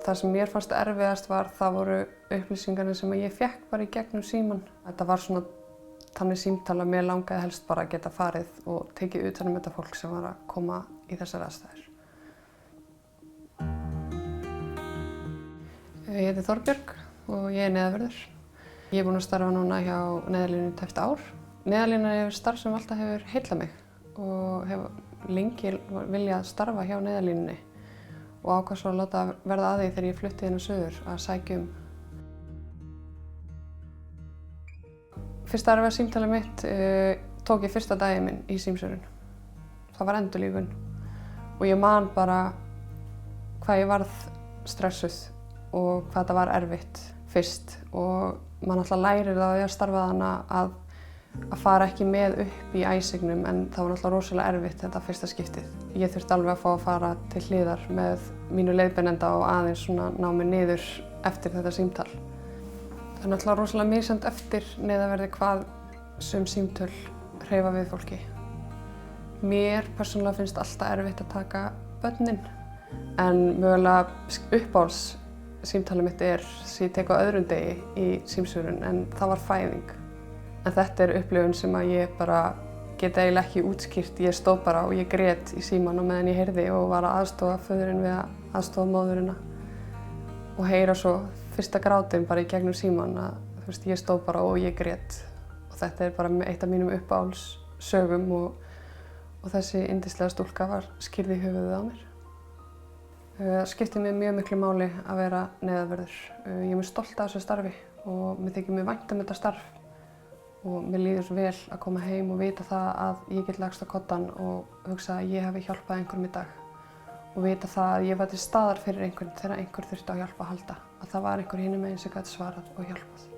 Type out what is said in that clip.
Það sem mér fannst erfiðast það voru upplýsingarnir sem ég fékk bara í gegnum símann. Þetta var svona þannig símtal að mér langaði helst bara að geta farið og tekið utan um þetta fólk sem var að koma í þessar aðstæður. Ég heiti Þorbjörg og ég er neyðarvörður. Ég er búin að starfa núna hjá Neyðarlínunni tæpt ár. Neyðarlínan er starf sem alltaf hefur heillað mig og hef lengi viljað starfa hjá Neyðarlínunni og ákvað svo að láta verða að því þegar ég flutti inn á Suður að sækja um. Fyrsta erfiða símtalið mitt tók ég fyrsta daginn minn í símsvörun. Það var endurlífun og ég man bara hvað ég varð stressuð og hvað þetta var erfitt fyrst og maður náttúrulega lærir það að starfa þarna að fara ekki með upp í æsingnum en það var náttúrulega rosalega erfitt þetta fyrsta skiptið. Ég þurfti alveg að fá að fara til hliðar með mínu leiðbeinanda og aðeins svona ná mig niður eftir þetta símtal. Það er náttúrulega rosalega misjafnt eftir neyðarverði hvað sum símtöl hreyfa við fólki. Mér persónulega finnst alltaf erfitt að taka börnin en mögulega uppáhalds símtalið mitt sem ég tek á öðrum degi í símsvörun en það var fæðing. En þetta upplifun sem að ég bara get eiginlega ekki útskýrt. Ég stóð bara og ég grét í símann á meðan ég heyrði og var að aðstoða föðurinn við að aðstoða móðurina. Og heyra svo fyrsta grátinn bara í gegnum símann að ég stóð bara og ég grét. Og þetta bara eitt af mínum uppáhaldssögum og þessi yndislega stúlka var skírð í höfuðið á mér. Það skiptir mér mjög miklu máli að vera neyðarvörður. Ég er mjög stolt af þessu starfi og mér þykir mjög vænt um þetta starf. Og mér líður svo vel að koma heim og vita það að ég get lagst á koddann og hugsa að ég hafi hjálpað einhverjum í dag. Og vita það að ég var til staðar fyrir einhvern þegar einhver þurfti á hjálp að halda. Að það var einhver hinum megin sem gat svarað og hjálpað.